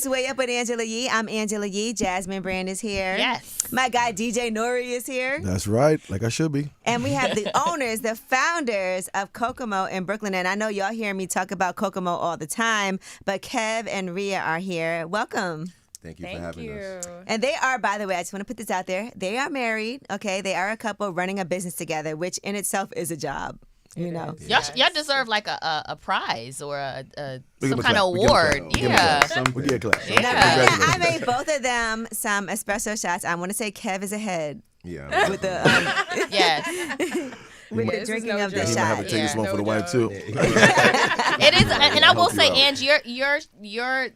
it's Way Up with Angela Yee. I'm Angela Yee. Jasmine Brand is here. Yes. My guy DJ Nori is here. That's right, like I should be. And we have the owners, the founders of Kokomo in Brooklyn. And I know y'all hear me talk about Kokomo all the time, but Kev and Rhea are here. Welcome. Thank you for having us. And they are, by the way, I just want to put this out there. They are married, okay? They are a couple running a business together, which in itself is a job. You know, y'all deserve like a prize or some kind of award. Yeah, We get a clap. Yeah. I made both of them some espresso shots. I want to say Kev is ahead Yeah. with the yes. with the drinking of the He might have shot. to take this one for the wife too. It is, and I will say, you out. Ange, your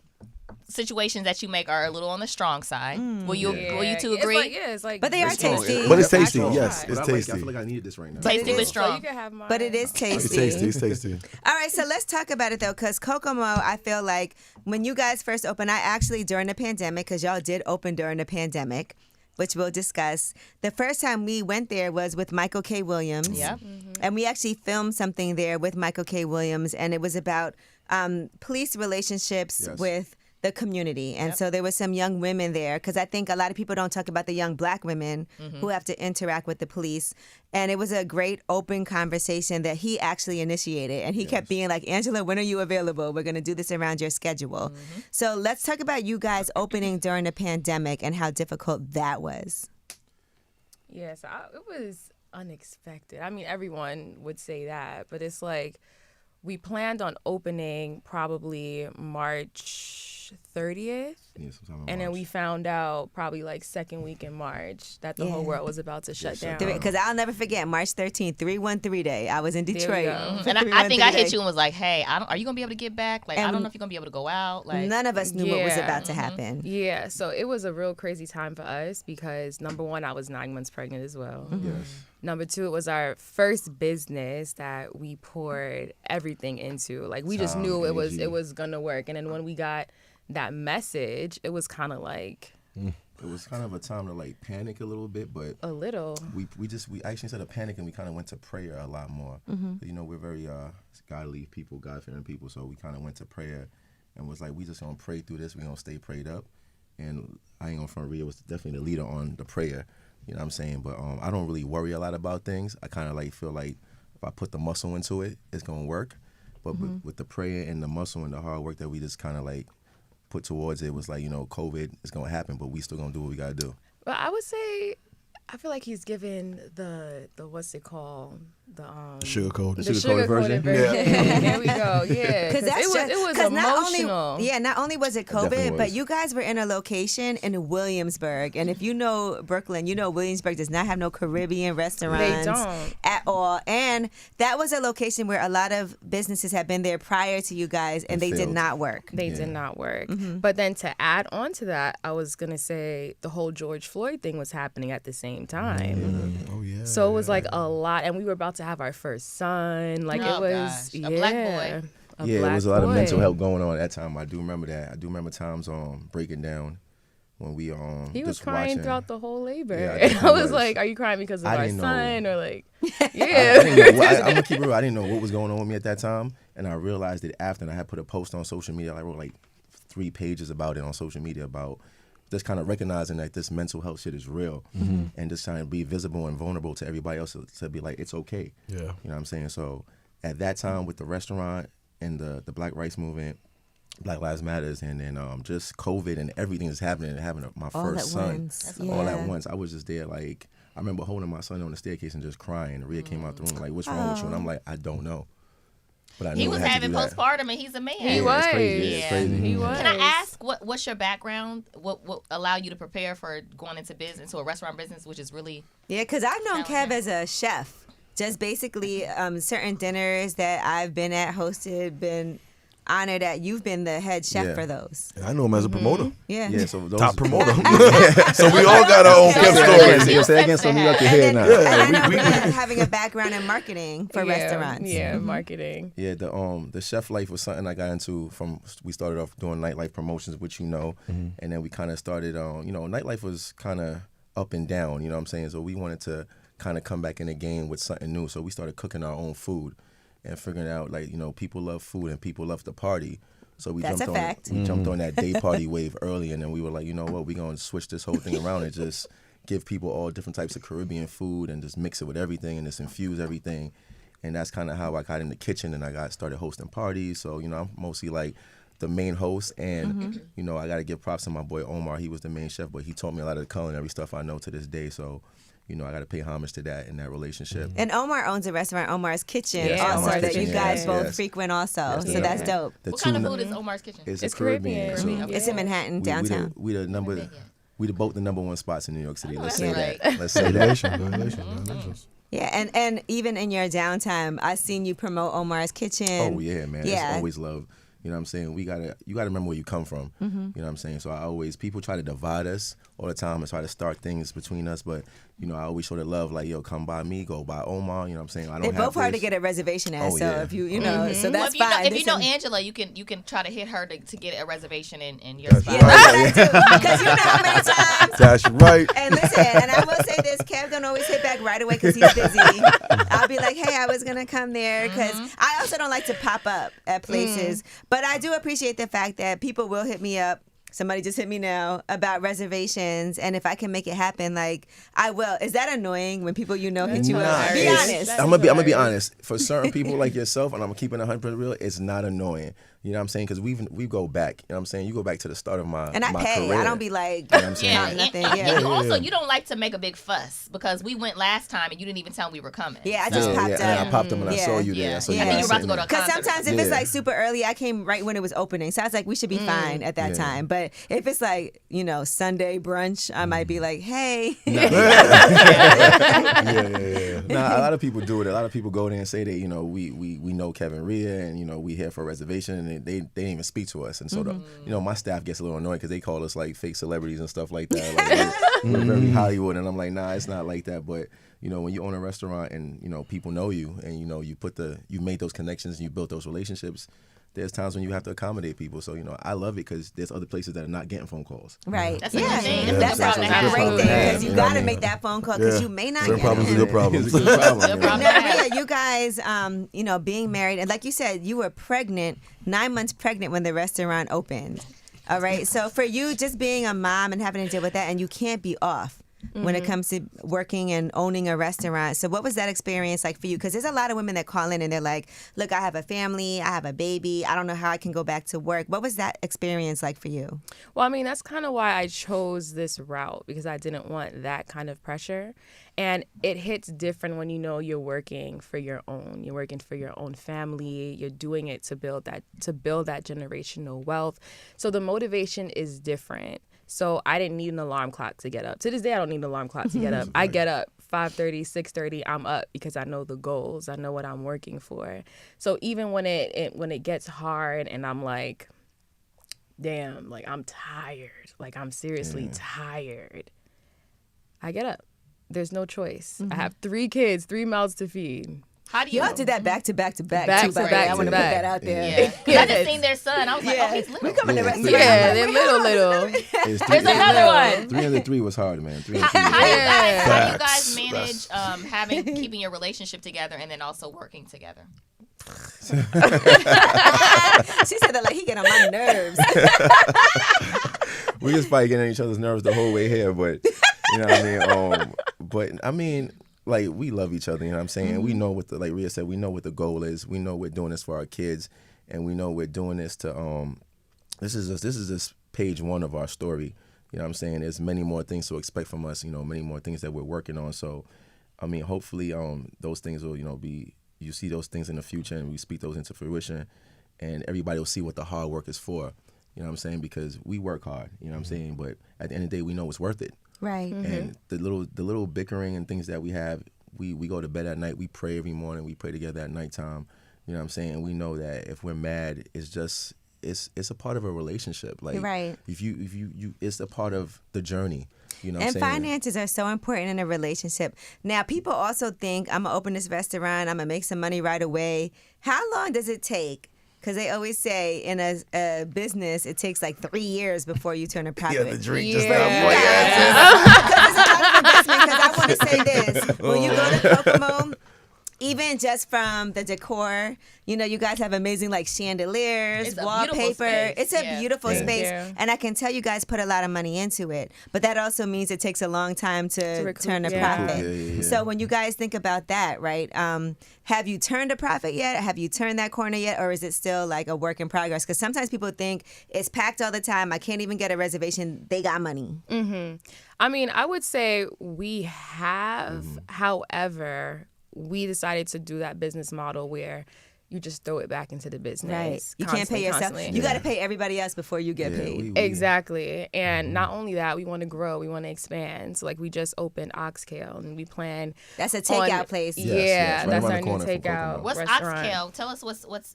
situations that you make are a little on the strong side. Will you two agree? It's like, But they are tasty. But it's tasty. Strong. Yes, But it's I like it. tasty. I feel like I needed this right now. Tasty but So strong. you can have mine. But it is It's tasty. tasty. It's tasty. All right, so let's talk about it though, because Kokomo, I feel like when you guys first opened, I actually during the pandemic, because y'all did open during the pandemic, which we'll discuss. The first time we went there was with Michael K. Williams. Yep. And we actually filmed something there with Michael K. Williams, and it was about police relationships Yes. with the community. And so there was some young women there, because I think a lot of people don't talk about the young black women who have to interact with the police. And it was a great open conversation that he actually initiated. And he kept being like, Angela, when are you available? We're going to do this around your schedule. So let's talk about you guys opening during the pandemic and how difficult that was. Yes, it was unexpected. I mean, everyone would say that, but it's like we planned on opening probably March 30th. Yeah, sometime in And then March. we found out probably like second week in March that the whole world was about to shut down. Because I'll never forget March 13th, 313 day. I was in There we Detroit. go. And I think I 313 hit you and was like, "Hey, are you gonna be able to get back? Like, I And don't know if you're gonna be able to go out." Like, None of us knew what was Yeah. about to happen. Yeah, so it was a real crazy time for us because number one, I was 9 months pregnant as well. Yes. Number two, it was our first business that we poured everything into. Like we just Time, knew it energy. was gonna work. And then when we got that message, it was kind of like It was kind of a time to like panic a little bit, but a little. we actually instead of panicking, we kind of went to prayer a lot more. You know, we're very godly people, God-fearing people, so we kind of went to prayer and was like, we just gonna pray through this. We gonna stay prayed up. And I ain't gonna front, Rhea was definitely the leader on the prayer. You know what I'm saying? But I don't really worry a lot about things. I kind of like feel like if I put the muscle into it, it's gonna work. But with the prayer and the muscle and the hard work that we just kind of like put towards it was like, you know, COVID is gonna happen, but we still gonna do what we gotta do. But I would say, I feel like he's given the what's it called? Sugar coat. The sugar-coated sugar-coated version? version. There we go. Yeah, Because it was emotional. Not only was it definitely COVID, but was. you guys were in a location in Williamsburg. And if you know Brooklyn, you know Williamsburg does not have no Caribbean restaurants don't. at all. And that was a location where a lot of businesses had been there prior to you guys, and they did failed. not work. They did not work. But then to add on to that, I was going to say the whole George Floyd thing was happening at the same time. Oh yeah. So it was like a lot. And we were about to have our first son. Like Oh, it was, gosh. A black boy. Yeah, black it was a lot of boy. mental health going on at that time. I do remember that. I do remember times breaking down when we He was just crying watching. throughout the whole labor. Yeah, I I, definitely was was. like, "Are you crying because of I our didn't know. son?" Or like, I yeah. didn't know. I'm gonna keep it real. I didn't know what was going on with me at that time, and I realized it after. And I had put a post on social media. I wrote like 3 pages about it on social media about just kind of recognizing that this mental health shit is real, and just trying to be visible and vulnerable to everybody else to be like it's okay. Yeah. You know what I'm saying? So at that time with the restaurant and the Black Rights Movement, Black Lives Matters, and then just COVID and everything that's happening and having my All first at son once. all Yeah. at once. I was just there like I remember holding my son on the staircase and just crying. Rhea came out the room like, "What's wrong with you?" And I'm like, "I don't know." But I knew he I was had to having do that. postpartum, and he's a man. He Yeah, was. it's crazy. Yeah, it's Yeah. crazy. He was. Can I ask what's your background? What allowed you to prepare for going into business or a restaurant business, which is really Yeah, because I've known Kev Challenging. as a chef. Just basically certain dinners that I've been at, hosted, been honored that you've been the head chef Yeah. for those. I know him as a promoter. Yeah. Yeah, so those Top promoter. So we all got our own Yeah. Kev Say stories. again, say again, so you up your And head then, now. and I know Rhea having a background in marketing for restaurants. Yeah, marketing. Yeah, the chef life was something I got into from. We started off doing nightlife promotions, which you know, and then we kind of started on. You know, nightlife was kind of up and down. You know what I'm saying? So we wanted to kind of come back in the game with something new. So we started cooking our own food, and figuring out like, you know, people love food and people love to party. So we That's jumped a on fact. we jumped on that day party wave early, and then we were like, you know what, we're gonna switch this whole thing around and just give people all different types of Caribbean food and just mix it with everything and just infuse everything. And that's kind of how I got in the kitchen and I started hosting parties. So, you know, I'm mostly like the main host, and you know, I got to give props to my boy Omar. He was the main chef, but he taught me a lot of the culinary stuff I know to this day. So, you know, I got to pay homage to that in that relationship. And Omar owns a restaurant, Omar's Kitchen, Yes, also Omar's that Kitchen, you guys yes, both yes. frequent also. Yes, So the- that's dope. the What kind of tuna food is Omar's Kitchen? It's Caribbean. Caribbean. So It's in Manhattan, downtown. we the number. Been there. We the both the number one spots in New York City. Oh, Let's that's say right. that. Let's say that. Congratulations. Yeah, and even in your downtime, I seen you promote Omar's Kitchen. Oh yeah, man. Yeah. It's always love. You know what I'm saying? You gotta remember where you come from. You know what I'm saying? So people try to divide us all the time and try to start things between us, but you know, I always show the love, like, yo, come by me, go by Omar. You know what I'm saying? I don't They have both hard to this. get a reservation at, Oh, so yeah. if you know, so Well, that's if you know, fine. if you know Listen- Angela, you can try to hit her to get a reservation in your That's spot. Yeah, that's that too. Because you know how many times. That's right. And listen, and I will say this, Kev don't always hit back right away because he's busy. I'll be like, hey, I was going to come there because I also don't like to pop up at places. But I do appreciate the fact that people will hit me up. Somebody just hit me now about reservations, and if I can make it happen, like, I will. Is that annoying when people you know hit you up? Be it's- honest. I'm gonna be honest. For certain people like yourself, and I'm keeping 100% real, it's not annoying. You know what I'm saying? Because we go back. You know what I'm saying? You go back to the start of my And I my pay. career. I don't be like, You know what I'm saying? Yeah, nothing. and Yeah. you also you don't like to make a big fuss because we went last time and you didn't even tell we were coming. Yeah, I just popped and up. I popped up and I Yeah. saw you there. Yeah. I saw Yeah. And then guys you were about to go sitting to a Because concert. sometimes if it's Yeah. like super early, I came right when it was opening. So I was like, we should be fine at that Yeah. time. But if it's like, you know, Sunday brunch, I might be like, hey. yeah. Nah, a lot of people do it. A lot of people go there and say that, you know, we know Kevin Rhea and, you know, we here for a reservation, and they didn't even speak to us. And so, you know, my staff gets a little annoyed because they call us like fake celebrities and stuff like that. Like, we're very Hollywood, and I'm like, nah, it's not like that. But, you know, when you own a restaurant and, you know, people know you and, you know, you made those connections and you built those relationships, there's times when you have to accommodate people. So, you know, I love it because there's other places that are not getting phone calls. Right. That's a yeah. good thing. Yeah. That's That's a a good problem to great have. thing because you You know what got I to mean? make that phone call because Yeah. you may not Certain get problems it. are good problems. It's a good problem. Good you know? problem. No, Rhea, you guys, you know, being married, and like you said, you were pregnant, 9 months pregnant when the restaurant opened. All right. So for you, just being a mom and having to deal with that, and you can't be off when it comes to working and owning a restaurant. So what was that experience like for you? Because there's a lot of women that call in and they're like, look, I have a family, I have a baby, I don't know how I can go back to work. What was that experience like for you? Well, I mean, that's kind of why I chose this route, because I didn't want that kind of pressure. And it hits different when you know you're working for your own. You're working for your own family. You're doing it to build that generational wealth. So the motivation is different. So I didn't need an alarm clock to get up. To this day, I don't need an alarm clock to get up. I get up 5:30, 6:30. I'm up because I know the goals. I know what I'm working for. So even when it gets hard and I'm like, damn, like I'm tired, like I'm seriously tired, I get up. There's no choice. I have 3 kids, 3 mouths to feed. How do you? Y'all did that back to back to back. Back too, to by the way. back I to want to put back. that out there. Yeah. 'Cause I just seen their son. I was like, oh, he's little. We coming to restaurant. Yeah, they're little. There's another one. 3 under 3 was hard, man. 3 under 3 How was hard. do you Facts. guys manage keeping your relationship together and then also working together? She said that like he get on my nerves. We just fight getting on each other's nerves the whole way here, but you know what I mean. But I mean, like, we love each other. You know what I'm saying? We know what like Rhea said. We know what the goal is. We know we're doing this for our kids, and we know we're doing this to. This is just page 1 of our story. You know what I'm saying? There's many more things to expect from us. You know, many more things that we're working on. So, I mean, hopefully, those things will be. You see those things in the future, and we speak those into fruition, and everybody will see what the hard work is for. You know what I'm saying? Because we work hard. You know what I'm saying? But at the end of the day, we know it's worth it. Right. And the little bickering and things that we have, we go to bed at night, we pray every morning, we pray together at nighttime. You know what I'm saying? And we know that if we're mad, it's just it's a part of a relationship. Like, Right. if you it's a part of the journey. You know what And I'm saying? finances are so important in a relationship. Now, people also think, I'm going to open this restaurant, I'm going to make some money right away. How long does it take? Because they always say in a business, it takes like 3 years before you turn a profit. Yeah, the drink just Because it's a lot of investment. Because I want to say this. When you go to Kokomo, even just from the decor, you guys have amazing like chandeliers, It's a wallpaper. beautiful space. It's a Yeah. beautiful Thank space, you. and I can tell you guys put a lot of money into it. But that also means it takes a long time to recoup, turn a yeah. profit. Yeah. So when you guys think about that, right? Have you turned a profit yet? Have you turned that corner yet, or is it still like a work in progress? Because sometimes people think it's packed all the time. I can't even get a reservation. They got money. I mean, I would say we have. However, we decided to do that business model where you just throw it back into the business. Right. You can't pay yourself. Constantly. You got to pay everybody else before you get paid. Exactly. And not only that, we want to grow, we want to expand. So like we just opened Oxtail and we plan That's a takeout place. Yeah, Yes, right that's around our the new corner from takeout Kokomo. What's restaurant. Oxtail? Tell us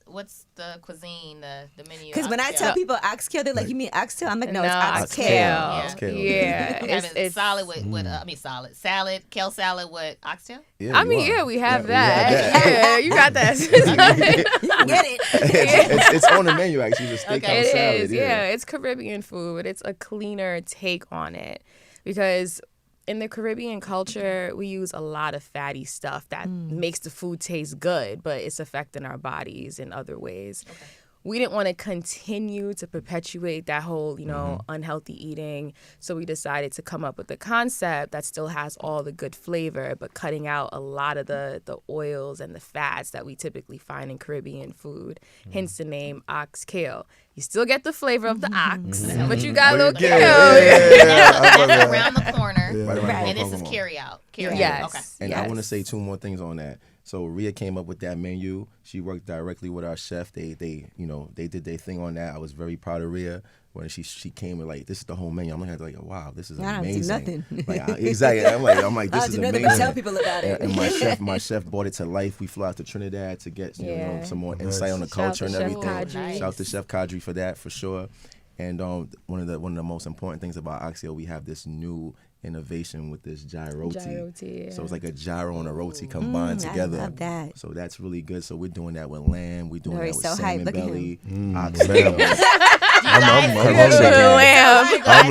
what's the cuisine, the menu. Because when I Oxtail. tell people oxtail, they're like, "You mean oxtail?" I'm like, "No, it's No, oxtail." Yeah. Oxtail. Yeah. We it's, having it's solid with salad, kale salad with oxtail. Yeah, I you mean, are. yeah, we have we that. Yeah, you got that. Get it? it's on the menu actually. It's a steakhouse Okay. It salad. is, yeah. It's Caribbean food, but it's a cleaner take on it because in the Caribbean culture, we use a lot of fatty stuff that makes the food taste good, but it's affecting our bodies in other ways. Okay. We didn't want to continue to perpetuate that whole, unhealthy eating. So we decided to come up with a concept that still has all the good flavor, but cutting out a lot of the oils and the fats that we typically find in Caribbean food. Hence the name ox kale. You still get the flavor of the ox, but you got a little kale. That's around the corner, Right around and this is Kokomo. carry out. Yes. Okay. And I want to say two more things on that. So Rhea came up with that menu. She worked directly with our chef. They did their thing on that. I was very proud of Rhea when she came and like, this is the whole menu. I'm like, wow, this is I don't do amazing. nothing. Exactly. I'm like, this I is do nothing amazing. but tell people about it. And my chef brought it to life. We flew out to Trinidad to get some more insight on the culture and Shout out to everything. Chef Kadri. Shout out to Chef Kadri for that for sure. And one of the most important things about Oxtail, we have this new innovation with this gyroti. Gyroti, yeah. So it's like a gyro and a roti combined together. I love that. So that's really good. So we're doing that with lamb. We're doing Nori's that with so hyped. salmon Look at belly, him. oxtail. I'm Lamb. You guys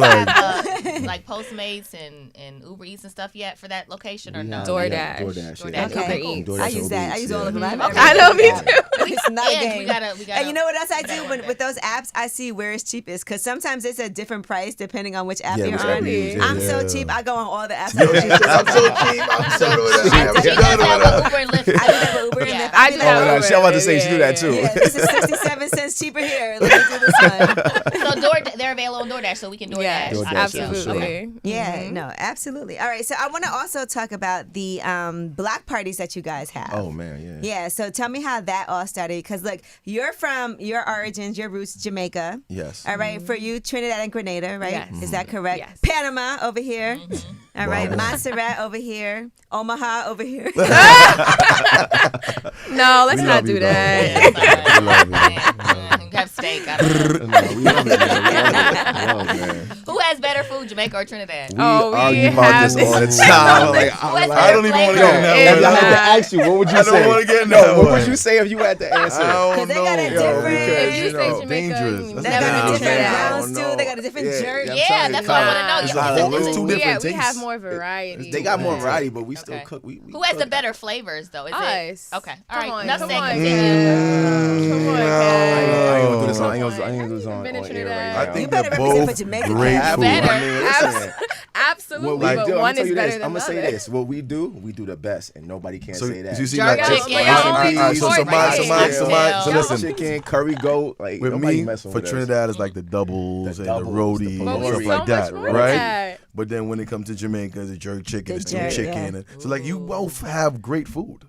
have like Postmates and Uber Eats and stuff yet for that location or no? DoorDash. DoorDash. Yeah. Okay. cool. Eats. DoorDash I use that. I use all of them. Okay. I know, me too. It's not a And game. we gotta. And you know what else I do gotta with those apps? I see where it's cheapest because sometimes it's a different price depending on which app Yeah, you're which on. app you use, yeah. I'm so cheap. I go on all the apps. I'm so cheap. I'm so She does that with Uber and Lyft. I do that with Uber and Yeah. Lyft. I be do like, that Oh, with she about to say Uber, she do that too. yeah, this is 67 cents cheaper here. Let me do this one. So they're available on DoorDash, so we can DoorDash. Yes, DoorDash, absolutely. Yeah, no, absolutely. All right, so I want to also talk about the block parties that you guys have. Oh man, yeah. Yeah, so tell me how that all started. Because, look, you're from your origins, your roots, Jamaica. Yes. All right, for you, Trinidad and Grenada, right? Yes. Is that correct? Yes. Panama over here. All right, Wow. Montserrat over here. Omaha over here. No, let's We not love do you, that. Yeah, We love it. have steak. I don't know. No, we love it, man. We love it, man. Who has better food, Jamaica or Trinidad? Oh, we argue about have this all the this. time. Like, Who has I don't even want to get in It's that If one. I had to not. ask you, what would you I say? don't wanna get in No, that what one. would you say if you had to answer? I don't 'Cause they got a know, yo, different- because, If you say know, Jamaica, dangerous. you That's They got a Nah, different man. brown I don't stew. know. They got a different jerk. I'm Yeah, telling you, that's what I want to know. It's Yeah, a is it- little is it- different Yeah, we tastes. have more variety. They got more variety, but we still Okay. cook. We Who has cook. the better flavors, though? Is Us. it? Okay. All Come right. on, Enough come steak. on, Continue. Come on, I Kev. ain't gonna do this on. I Come ain't on. gonna do this Have on you been to air Trinidad? right I now. think better they're represent for both Jamaica. great Have food. better. I mean, listen. Absolutely, What we but do, I'm one gonna tell is you better this. than I'm the gonna say other. this. What we do the best, and nobody can So, say that. you see, Jerk like, chicken, rice y'all. and peas, so Pork somebody, chicken, so cocktail. listen, chicken, curry goat, like with nobody me, messing for with us. Trinidad, it's like the doubles The and doubles, the rotis the and But we stuff so like much that, more than right? that. But then when it comes to Jamaica, it's a jerk chicken, The it's steamed jerk, chicken. yeah. So like you both have great food.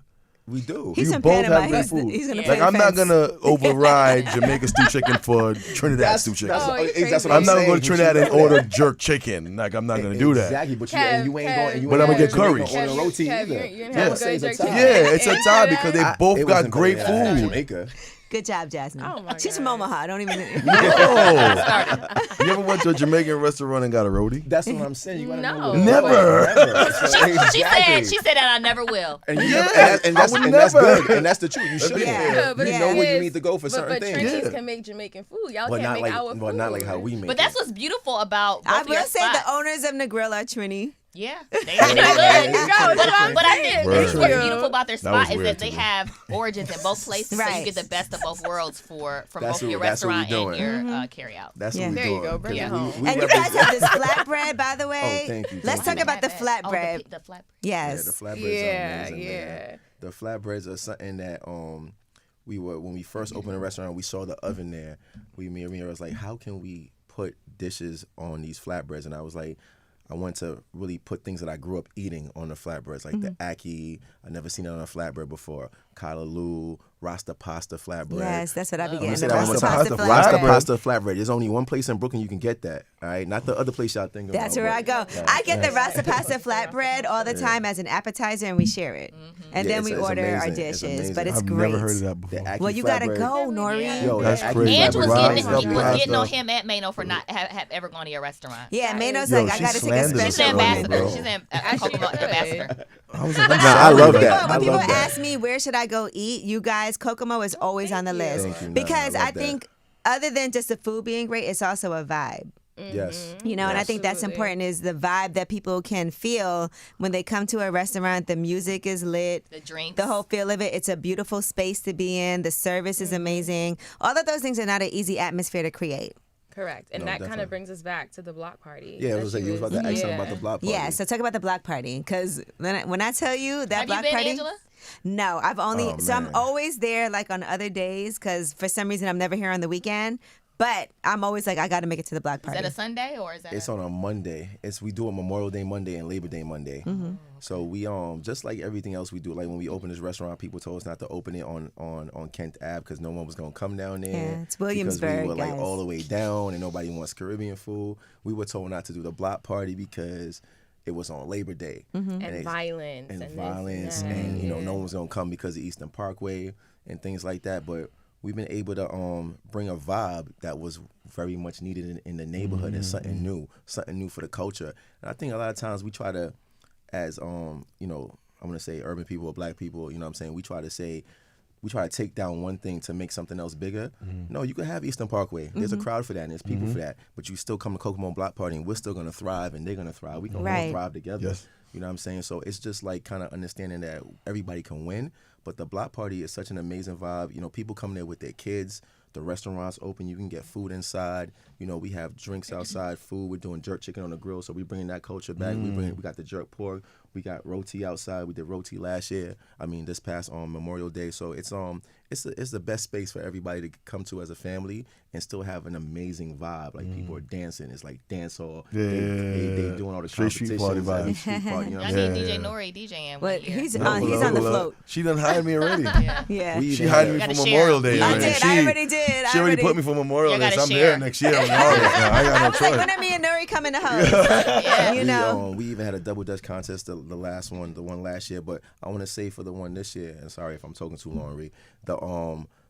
We do. He's You from both Panama. have great He's, food. he's gonna Yeah. play Like I'm the not fence. gonna override Jamaica stew chicken for Trinidad stew chicken. Oh, you're that's what crazy. I'm not gonna saying. go to You Trinidad should and know order that. jerk chicken. Like I'm not gonna do that. Exactly, but you Kev, and you ain't going. But I'ma get curry. On a roti Kev, either. you're I not would say gonna it's jerk a tie. chicken. Yeah, it's a And tie Trinidad? because they It both got wasn't great better than food. Jamaica. Good job, Jasmine. Oh my She's from God. Omaha. Don't even. Oh, you ever went to a Jamaican restaurant and got a roti? That's what I'm saying. You gotta No. know what it's Never. like. Never. She said that I never will. And you Yeah, never, and that's I would and that's never. good, and that's the truth. You should. Yeah, but You it know where you is- need to go for certain but things. Trinidad Yeah. can make Jamaican food. Y'all But can't not make like, our food. but not like how we make But it. that's what's beautiful about both I of your will say spots. the owners of Negrilla are Trini. Yeah, they There you go. But I think Word. what's beautiful about their That was spot is weird that they to me. have origins in both places, so you Right. get the best of both worlds from That's both what- your that's what we restaurant and doing. your carry out. That's Yeah. what we There you doing. go. Bring it 'Cause home. we And you represent- guys have this flatbread, by the way. Oh, thank you. Let's thank talk you. about the flatbread. Oh, the flatbread. Yes. Yeah, the flatbreads Yeah, are amazing, yeah. man. The flatbreads are something that when we first opened the restaurant, we saw the oven there. Me and Rita was like, how can we put dishes on these flatbreads? And I was like, I want to really put things that I grew up eating on the flatbreads, like the ackee. I never seen it on a flatbread before. Kalaloo, Rasta pasta flatbread. Yes, that's what I be I'm I'm getting. gonna The say that one more Rasta time. pasta Rasta Rasta flatbread. pasta flatbread. There's only one place in Brooklyn you can get that. All right, not the other place y'all think about. That's where I go. I get the Rasta pasta flatbread all the time as an appetizer, and we share it. And Yeah, then we it's order our amazing. It's dishes. amazing. But it's I've great. never heard of that before. The ackee Well, you gotta flatbread. go, Nori. Yo, That's that ackee crazy. Angela's flatbread getting, is you was Rasta getting on pasta. him at Mano for not have ever gone to your restaurant. Yeah, Mano's Yo, like, I she gotta take a slandered us She's special an earlier, woman. bro. ambassador. She's an Kokomo ambassador. I was like, Nah, I love When that. I people love that. ask me where should I go eat, you guys, Kokomo is always on the list. Thank you, Nana. Because I love I think other than just the food being great, it's also a vibe. Yes. You know, and I think that's Absolutely. important is the vibe that people can feel when they come to a restaurant. The music is lit. The drinks. The whole feel of it. It's a beautiful space to be in. The service is amazing. All of those things are not an easy atmosphere to create. Correct. And No, that kind definitely. of brings us back to the block party. Yeah, it that was like she you was about to ask something yeah. about the block party. Yeah, so talk about the block party. Because when I tell you that Have you block been, party. Angela? No, I've only, Oh, so I'm man. always there like on other days because for some reason I'm never here on the weekend. But I'm always like, I got to make it to the block Is party. that a Sunday or is that? It's on a Monday. We do a Memorial Day Monday and Labor Day Monday. So we just like everything else we do. Like when we opened this restaurant, people told us not to open it on Kent Ave because no one was gonna come down there. Yeah, it's Because Williamsburg, we were like guys. all the way down and nobody wants Caribbean food. We were told not to do the block party because it was on Labor Day And it- violence. and this violence that, and yeah. no one was gonna come because of Eastern Parkway and things like that. But we've been able to bring a vibe that was very much needed in the neighborhood and something new for the culture. And I think a lot of times we try to, as I'm gonna say urban people or black people, you know what I'm saying, we try to take down one thing to make something else bigger. No, you can have Eastern Parkway. There's a crowd for that and there's people for that. But you still come to Kokomo Block Party and we're still gonna thrive and they're gonna thrive. We can all Right. thrive together. Yes. You know what I'm saying? So it's just like kind of understanding that everybody can win. But the block party is such an amazing vibe. You know, people come there with their kids. The restaurant's open. You can get food inside. You know, we have drinks outside, food. We're doing jerk chicken on the grill, so we bringing that culture back. We got the jerk pork. We got roti outside. We did roti last year. I mean, this past Memorial Day. So it's the best space for everybody to come to as a family and still have an amazing vibe. Like people are dancing. It's like dance hall. Yeah. They doing all the Straight street party competitions, vibes. street party, you know what Y'all I'm need saying? DJ Nori DJing Well, one year. he's Hold on the hold float. She done hired me already. Yeah. We She even hired had me Gotta for share. Memorial Day. I already. did. She, I already did. She already put me for Memorial You Day, so gotta I'm share. there next year. I'm all this now. I got I no was like, choice. when are me and Nuri coming to host? Yeah. You know. we even had a double dutch contest, the last one, the one last year. But I want to say for the one this year, and sorry if I'm talking too long, Ree,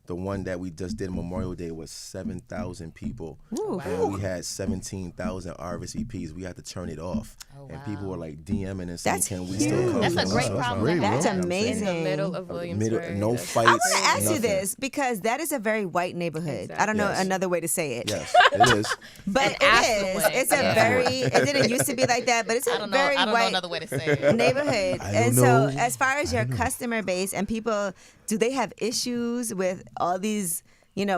the one that we just did Memorial Day was 7,000 people. Ooh. And we had 17,000 RSVPs. We had to turn it off. Oh, And wow. people were like DMing and saying, That's can we huge. still come? That's a And great stuff. problem great, to bro. have. That's In amazing. the middle of Williamsburg. No That's fights. I want to ask you nothing. this because that is a very white neighborhood. I don't know Yes. another way to say it. Yes, it is. But And it is. affluent. It's a Yeah. very, it didn't used to be like that, but it's I a don't know. very I don't know white another way to say it. neighborhood. I don't And know. so as far as your customer base and people, do they have issues with all these,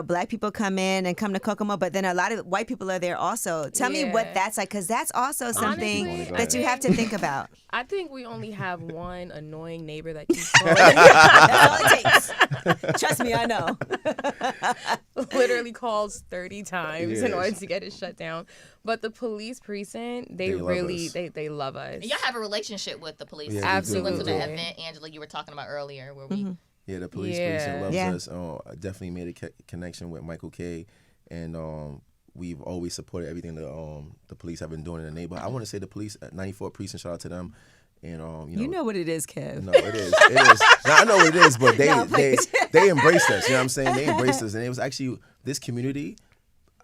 black people come in and come to Kokomo, but then a lot of white people are there also. Tell me what Yeah. that's like, because that's also something Honestly, that you have to think about. I think we only have one annoying neighbor that keeps calling. That's all it takes. Trust me, I know. Literally calls 30 times in Yes. order to get it shut down. But the police precinct, they love really us. they love us. And y'all have a relationship with the police. Yeah, We went to the Absolutely. event, Angela, you were talking about earlier, where we Yeah, the police Yeah. precinct loves Yeah. us. I definitely made a connection with Michael K. And we've always supported everything the police have been doing in the neighborhood. I want to say the police at 94 precinct, shout out to them. And You know what it is, Kev. no, it is. It is. Now, I know what it is, but No, they embraced us. You know what I'm saying? They embraced us, and it was actually this community.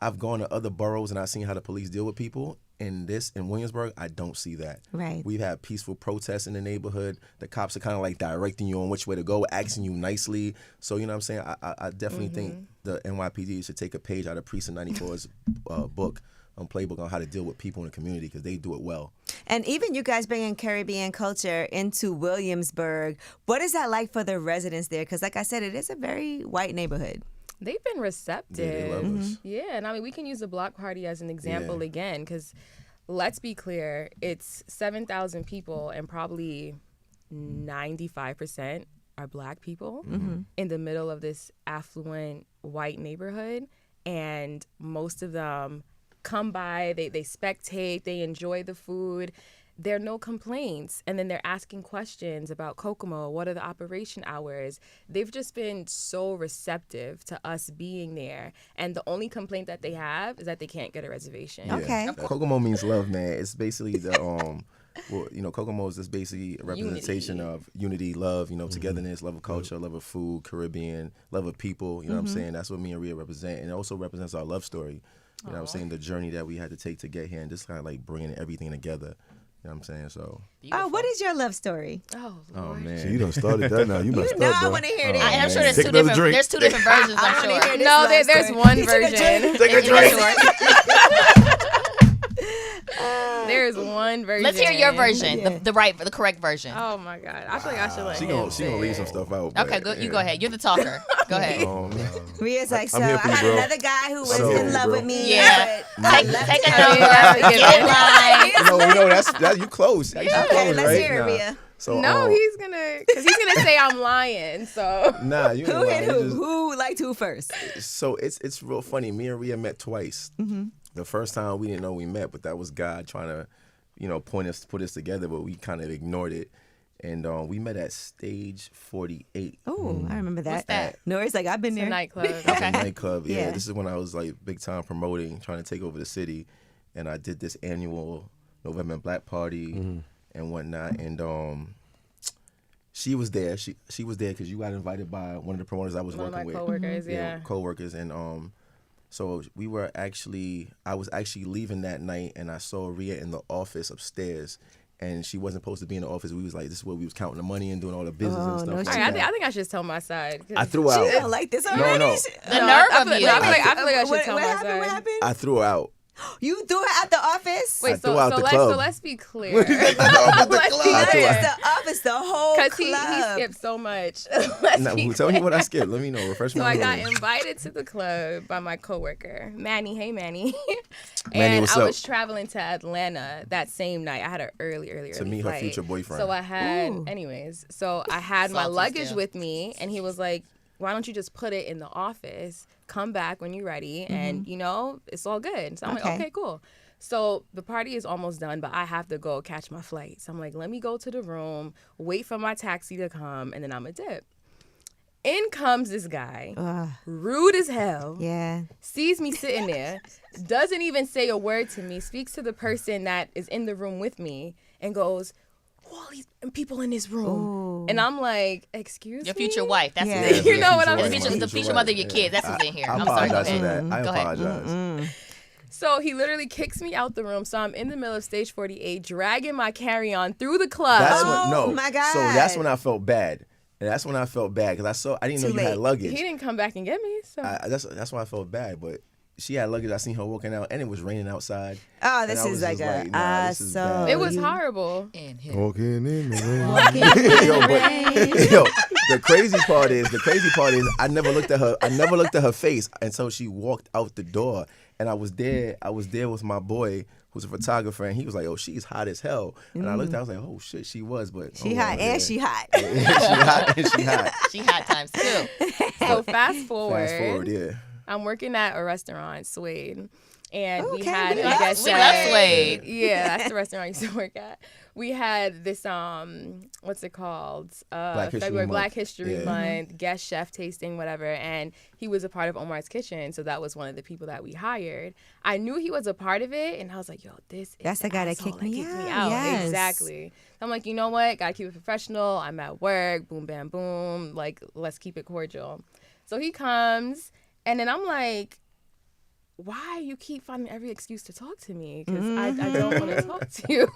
I've gone to other boroughs and I've seen how the police deal with people. In Williamsburg, I don't see that. Right. We've had peaceful protests in the neighborhood. The cops are kind of like directing you on which way to go, asking you nicely. So, you know what I'm saying? I definitely think the NYPD should take a page out of Precinct 94's book playbook on how to deal with people in the community because they do it well. And even you guys bringing Caribbean culture into Williamsburg, what is that like for the residents there? Because like I said, it is a very white neighborhood. They've been receptive. Yeah, they love us. Yeah, and I mean, we can use the block party as an example again, because let's be clear, it's 7,000 people and probably 95% are black people in the middle of this affluent white neighborhood. And most of them come by, they spectate, they enjoy the food. There are no complaints. And then they're asking questions about Kokomo. What are the operation hours? They've just been so receptive to us being there. And the only complaint that they have is that they can't get a reservation. Yeah. Okay. Kokomo means love, man. It's basically the well, Kokomo is just basically a representation of unity, love, togetherness, love of culture, love of food, Caribbean, love of people. You know what I'm saying? That's what me and Rhea represent, and it also represents our love story. You know what I'm saying? The journey that we had to take to get here, and just kind of like bringing everything together. You know what I'm saying? So. Oh, what is your love story? Oh, Oh Lord. man. So you done started that now. You messed No, up, I bro. want to hear Oh, that. I'm sure man. there's Take two another different. drink. There's two different versions. I'm I wanna sure. hear this No, love there's story. one You took a version. drink. Take a In drink. short. There's one version. Let's hear your version, Yeah. the correct version. Oh my God, I feel like I should let She him gonna say leave it. some stuff out. Okay, but, go. You yeah. go ahead. You're the talker. Go ahead. Rhea's like, so I'm here I for you, had bro. another guy who was So- in love with me. Yeah. but I Take left a him. number. Yeah. Get in line. That's you close. You Okay, close, let's right? hear it, Nah. Rhea. So, No, he's gonna say I'm lying. So Nah, you Who ain't hit lying. who? You just- Who liked who first? So it's real funny. Me and Rhea met twice. The first time we didn't know we met, but that was God trying to, put us together, but we kind of ignored it. And we met at Stage 48. Oh, I remember that. What's that? Nori's like, I've been it's a there. nightclub. It's a Okay. nightclub. Yeah, Yeah. this is when I was like big time promoting, trying to take over the city, and I did this annual November Black Party and whatnot. And she was there. She was there because you got invited by one of the promoters I was One of working my with. coworkers, yeah. Coworkers, and so I was actually leaving that night, and I saw Rhea in the office upstairs. And she wasn't supposed to be in the office. We was like, this is where we was counting the money and doing all the business and stuff no, like she- All right, that. I think I should tell my side. 'cause- I threw her She out. don't like this No, already. no. The No, nerve I of feel- you. no, I feel like I should What tell my happened? side. What happened? I threw her out. You threw her at the office? Wait, threw out the let's club. let's be clear. What you think I threw out the Let's club? be Not I threw clear. just the office, the whole Because club. he skipped so much. Let's Now, be tell me clear. what I skipped. Let me know. Refresh So my I got memory. invited to the club by my coworker, Manny. Hey, Manny. Manny, and what's I up? was traveling to Atlanta that same night. I had an early To meet her flight. future boyfriend. So I had, Ooh. anyways, so I had my Salty luggage still. with me, and he was like, why don't you just put it in the office, come back when you're ready, and, it's all good. So I'm Okay. like, okay, cool. So the party is almost done, but I have to go catch my flight. So I'm like, let me go to the room, wait for my taxi to come, and then I'm going to dip. In comes this guy, rude as hell, Yeah. sees me sitting there, doesn't even say a word to me, speaks to the person that is in the room with me, and goes, who are all these people in this room? Ooh. And I'm like, excuse Your me? future wife. That's Yeah. who's You know what I'm the saying? future, the future mother of your kids. That's who's in here. I I'm sorry. Go apologize for ahead. that. I Go ahead. apologize. So he literally kicks me out the room. So I'm in the middle of Stage 48, dragging my carry-on through the club. That's Oh, when no. my God. So that's when I felt bad. And that's when I felt bad because I didn't know Too you had late. luggage. He didn't come back and get me. So That's why I felt bad. But she had luggage. I seen her walking out, and it was raining outside. Oh, And this I is was like just a nah, this is so bad. it was you- horrible. In here. Walking in the rain. Yo, the crazy part is I never looked at her face until she walked out the door, and I was there with my boy who's a photographer, and he was like, "Oh, she's hot as hell," and I looked, I was like, "Oh shit, she was," but She oh, hot yeah. and she hot. she hot and she hot. She hot times two. So fast forward. Fast forward, yeah. I'm working at a restaurant, Suede. And we Okay, had we a love guest Suede. chef. We love Suede. Yeah, that's the restaurant I used to work at. We had this what's it called? History February Month. Black History Yeah. Month, guest chef tasting, whatever. And he was a part of Omar's Kitchen, so that was one of the people that we hired. I knew he was a part of it, and I was like, yo, this is That's the guy that asshole kicked me out. out. Yes. Exactly. I'm like, you know what? Gotta keep it professional. I'm at work. Boom, bam, boom. Like, let's keep it cordial. So he comes, and then I'm like, why you keep finding every excuse to talk to me? Because I don't want to talk to you.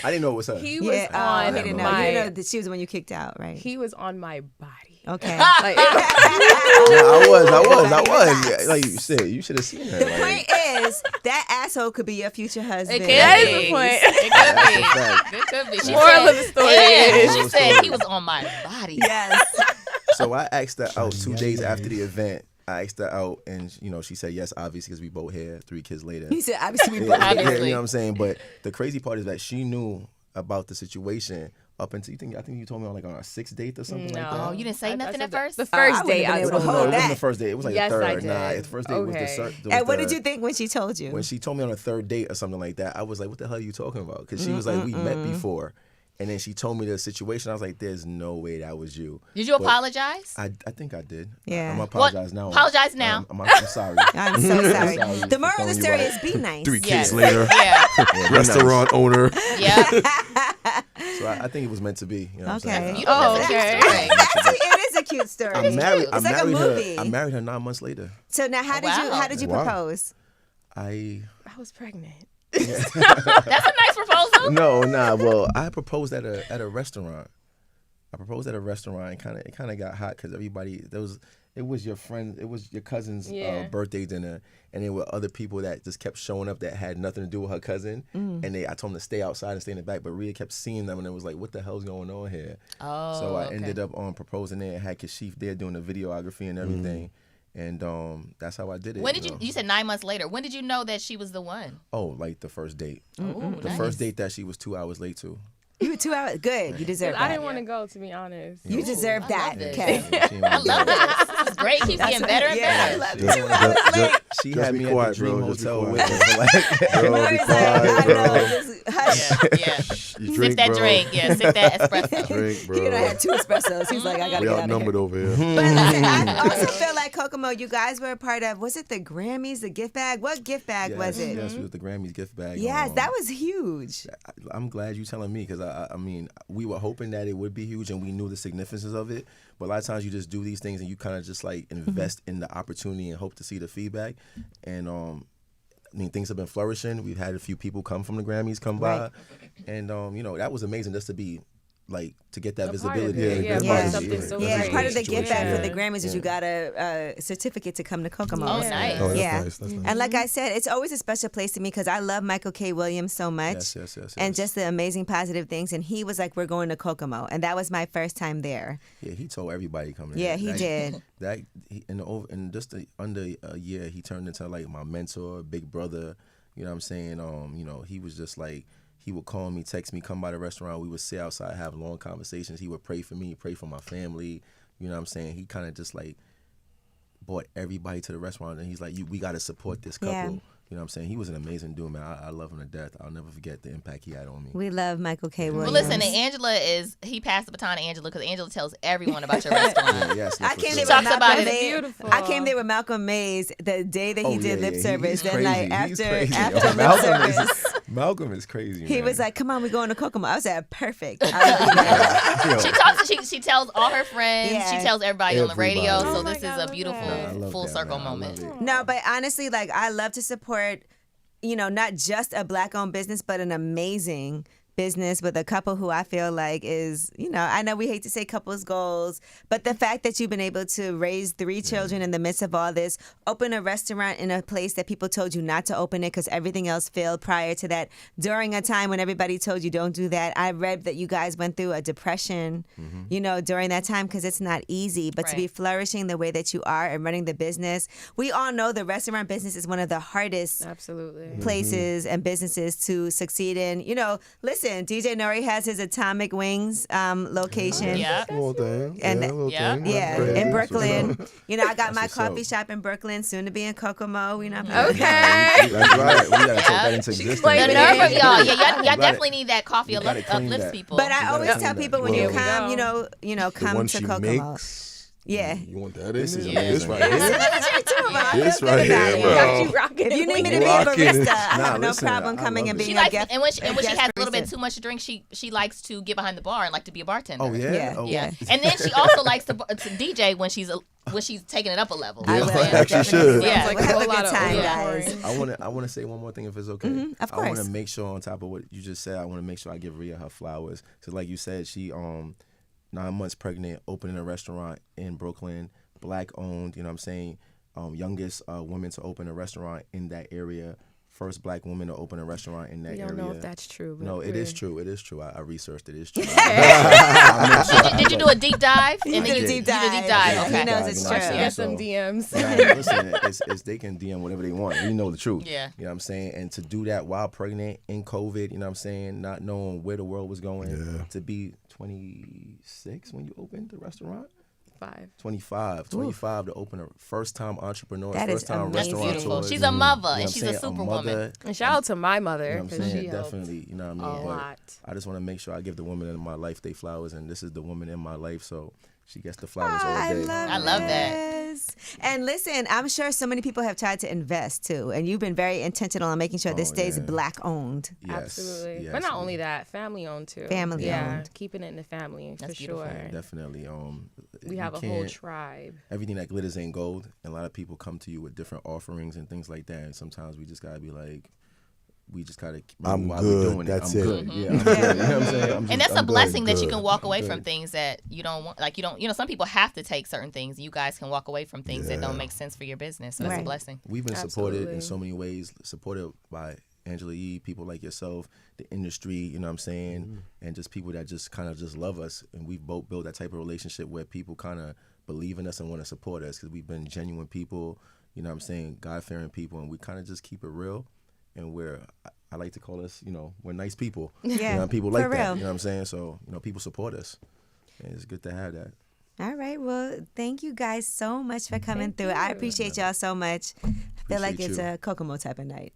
I didn't know it was her. He was Yeah, on he didn't know. my. You didn't know that she was the one you kicked out, right? He was on my body. Okay. Like, I was. Yeah, like you said, you should have seen her. The Like, point is, because that asshole could be your future husband. It could That be. is the point. It could be. She Moral of the story is- she said he was on my body. Yes. So I asked her out 2 days after the event. I asked her out, and she said yes, obviously, because we both had 3 kids later. He said, obviously, we Yeah, both. yeah, Obviously. you know what I'm saying? But the crazy part is that she knew about the situation up until I think you told me on our 6th date or something like Oh, that. you didn't say nothing at first? The I first wouldn't date have I been able to told hold No, it her. that. wasn't the first date. It was like Yes, the I third. Nah, did. the first date was Okay. And what did you think when she told you? When she told me on a 3rd date or something like that, I was like, what the hell are you talking about? Because she was like, we met before. And then she told me the situation. I was like, there's no way that was you. Did you But apologize? I think I did. Yeah. I'm going to apologize now. Apologize now. I'm sorry. I'm so sorry. Sorry The for moral of the calling you story out. is be nice. 3 Yes. kids later, Yeah. restaurant owner. Yeah. So I think it was meant to be. You know what I'm saying? Okay. You don't Oh, have to okay. story. Actually, it is a cute story. I married It's like a movie. her. I married her 9 months later. So now, how did you Wow. propose? I I was pregnant. That's a nice proposal. Well, I proposed at a restaurant. I proposed at a restaurant, and it kind of got hot because everybody it was your friend, it was your cousin's Yeah. birthday dinner, and there were other people that just kept showing up that had nothing to do with her cousin, and I told them to stay outside and stay in the back, but Rhea kept seeing them, and it was like, what the hell's going on here? Oh, So I okay. ended up proposing there and had Kashif there doing the videography and everything. And that's how I did it. When did know. you said 9 months later. When did you know that she was the one? Oh, like the first date. Ooh, The nice. first date that she was 2 hours late to. You were 2 hours. Good. You deserve I that. didn't want to go, to be honest. You deserve I that. love this. Okay. I love this. This is great. Keeps getting better and Yeah, I better. love Yeah. 2 hours late. She Just had be me quiet, at the Dream bro. Just be Hotel quiet. with her for like Bro, be Lori's like, quiet, I bro. know. Just hush. Yeah. You Sip drink, that bro. drink. Yeah, sip that espresso. Drink, bro. He done had 2 espressos. He's like, I gotta We get out of outnumbered here. over here. But listen, I also feel like Kokomo, you guys were a part of, was it the Grammys, the gift bag? What gift bag was it? Yes, it was the Grammys gift bag. Yes, that was huge. I'm glad you telling me because I mean we were hoping that it would be huge and we knew the significance of it. But a lot of times you just do these things and you kind of just like invest in the opportunity and hope to see the feedback. And I mean things have been flourishing. We've had a few people come from the Grammys come by, Right. and that was amazing just to be like to get that A part of visibility. it. Yeah, part of something it. so Yeah, great. part of the gift bag for the Yeah. Grammys is you got a certificate to come to Kokomo. Oh, nice. Oh, that's Yeah. nice. That's nice. And like I said, it's always a special place to me because I love Michael K. Williams so much. Yes. And just the amazing positive things. And he was like, we're going to Kokomo. And that was my first time there. Yeah, he told everybody coming. Yeah, there. he did. In just under a year, he turned into like my mentor, big brother. You know what I'm saying? He was just like, he would call me, text me, come by the restaurant. We would sit outside, have long conversations. He would pray for me, pray for my family. You know what I'm saying? He kind of just like brought everybody to the restaurant, and he's like, we got to support this couple. Yeah. You know what I'm saying? He was an amazing dude, man. I love him to death. I'll never forget the impact he had on me. We love Michael K. Williams. Well, listen, and Angela he passed the baton to Angela because Angela tells everyone about your restaurant. Yes, I for came sure. there with Talks about Malcolm it. Mays. Beautiful. I came there with Malcolm Mays the day that he Oh, did yeah, lip yeah. service. He's Then like crazy. He's crazy. after lip Malcolm service, Malcolm is crazy. he man. was like, "Come on, we going to Kokomo." I was like, "Perfect." I would be there. She tells all her friends. Yeah. She tells everybody on the radio. Everybody. So Oh my this God, is I a love beautiful that. I love full that, circle man. I love moment. it. No, but honestly, like I love to support, not just a Black-owned business, but an amazing business with a couple who I feel like is, I know we hate to say couples goals, but the fact that you've been able to raise 3 children in the midst of all this, open a restaurant in a place that people told you not to open it because everything else failed prior to that, during a time when everybody told you don't do that. I read that you guys went through a depression, during that time because it's not easy, but to be Right. flourishing the way that you are and running the business. We all know the restaurant business is one of the hardest Absolutely. places and businesses to succeed in. Listen, DJ Nori has his Atomic Wings location. Yeah. Little thing. And- little yeah. thing. Yeah, Crazy. in Brooklyn. I got my what's coffee up. shop in Brooklyn, soon to be in Kokomo. Okay. That's right. We gotta take that into existence. claiming The it. nerve of y'all. Yeah, y'all gotta- definitely need that coffee you gotta clean uplifts that. people. But I gotta always clean tell that. people when Here you we come, go. The come one to she Kokomo. makes. Yeah. You want that in This is there? amazing. This right here. I This feel right good about here, it. bro. Got you rocking. If you need me to be a Rocking it. barista, I Nah, have no listen, problem I coming love and it. being she a likes, guest. and when she guest has a little bit barista. too much to drink, she likes to get behind the bar and like to be a bartender. Oh yeah. Yeah, Oh, yeah. And then she also likes to DJ when she's taking it up a level. I Yeah. will. Actually Definitely. should. Yeah. We'll Like a have a whole lot good of time, overpouring. guys. I want to say one more thing if it's okay. of I want course. to make sure on top of what you just said, I want to make sure I give Rhea her flowers. So like you said, she 9 months pregnant, opening a restaurant in Brooklyn, Black owned. You know what I'm saying? youngest woman to open a restaurant in that area. First black woman to open a restaurant in that area. We don't know if that's true. But No, it is true. It is true. I researched it. It's true. Did you do a deep dive? He did a deep dive. You did a deep dive. Yeah, Okay. he knows it's true. Get some DMs. Yeah, listen, it's they can DM whatever they want. We know the truth. Yeah. You know what I'm saying? And to do that while pregnant, in COVID, you know what I'm saying? Not knowing where the world was going. To be 26 when you opened the restaurant? 25 to open a first-time entrepreneur, That is first-time amazing. That's restaurateur. beautiful. She's a mother, You know and what she's I'm a saying? superwoman. mother, And shout out to my mother you know what I'm because saying? she helped Definitely, you know what I a mean? But lot. I just want to make sure I give the woman in my life their flowers, and this is the woman in my life, so she gets the flowers all day. I love that. this. And listen, I'm sure so many people have tried to invest too, and you've been very intentional on making sure this stays yeah. black owned. Yes, Absolutely. yes, But not only that, family owned too. Family Yeah, owned. keeping it in the family That's for beautiful. sure. Definitely. We you have a whole can't- tribe. Everything that glitters ain't gold, and a lot of people come to you with different offerings and things like that. And sometimes we just gotta be like, we just gotta. I'm why good, We doing that's it. it. I'm good. Yeah, I'm good. You know what I'm saying? And that's a I'm good. blessing that you good. can walk away Good. from things that you don't want. Like, some people have to take certain things. You guys can walk away from things that don't make sense for your business. So that's a Right. blessing. We've been supported in Absolutely. so many ways, supported by Angela Yee, people like yourself, the industry, you know what I'm saying, and just people that just kind of just love us. And we've both built that type of relationship where people kind of believe in us and want to support us because we've been genuine people, you know what I'm saying, God-fearing people, and we kind of just keep it real. And I like to call us, we're nice people. Yeah, You know, people like for that, real. you know what I'm saying? So, people support us. And it's good to have that. All right. Well, thank you guys so much for coming through. I appreciate y'all so much. I feel like Appreciate it's you. a Kokomo type of night.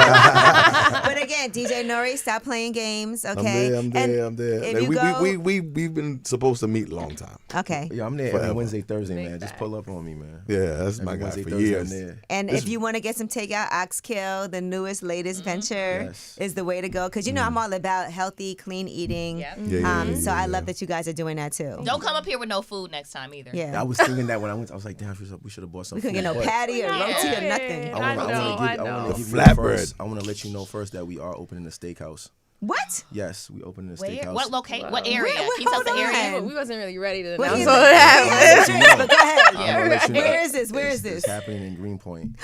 But again, DJ Nori, stop playing games, okay? I'm And there. if Like, you we, go- we've been supposed to meet a long time. Okay. Yeah, I'm there Forever. every Wednesday, Thursday, Big man. Just facts. pull up on me, man. Yeah, that's my Every guy Wednesday, for Thursday, years. I'm there. And if you want to get some takeout, Oxkill, the newest, latest venture, Yes. is the way to go. Because, I'm all about healthy, clean eating. Yep. So I love that you guys are doing that too. Don't come up here with no food next time either. Yeah. I was thinking that when I went, I was like, damn, we should have bought some We food. couldn't get no but patty or roti or nothing. I know. I want to give you Flatbread. first. I want to let you know first that we are opening a steakhouse. What? Yes, we opening a Where? steakhouse. What location? What area? Where- Can you tell us the hold area? on. We wasn't really ready to What announce is all it? that. We have the drinks, but go ahead. I'm gonna let you know. Where is this? Where is It's this? happening in Greenpoint.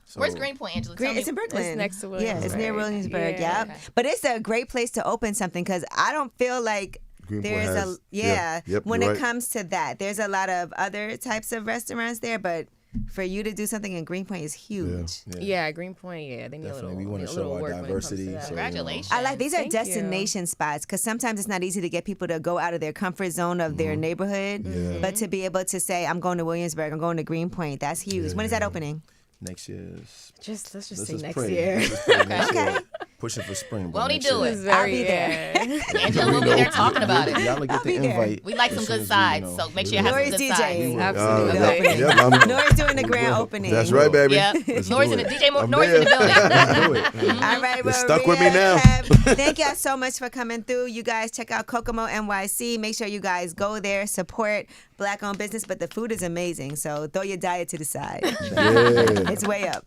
So, Where's Greenpoint, Angela? Tell me. It's in Brooklyn. It's next to Yeah, it's near Williamsburg. Williamsburg. Yeah. Yeah. But it's a great place to open something because I don't feel like Greenpoint there's has- a yep, when it you're right. comes to that. There's a lot of other types of restaurants there, but for you to do something in Greenpoint is huge. Yeah, Greenpoint. Yeah, they need a Definitely, little. we want need to a show little our work when it comes to diversity. that. So, Congratulations. I like these are Thank you. destination spots because sometimes it's not easy to get people to go out of their comfort zone of their neighborhood, but to be able to say, "I'm going to Williamsburg, I'm going to Greenpoint," that's huge. When is that opening? next year's. Let's just Let's say just next pray. year. Let's just pray next Okay. year. Pushing for spring. but Won't he next do year. it? It's very, I'll be there. Angela will be there talking about it. Y'all will get the be there. invite. We like as some soon good as sides, we, so make sure you have some Nori's good DJing. sides. Absolutely. Yep, I'm- Nori's doing the grand opening. that's right, baby. Yep. Let's Nori's do in the it. DJ. I'm Nori's in the there. building. Let's do it. All right, well, stuck with me Rhea, now. Kev, thank y'all so much for coming through. You guys check out Kokomo NYC. Make sure you guys go there, support Black-owned business. But the food is amazing, so throw your diet to the side. Yeah. It's way up.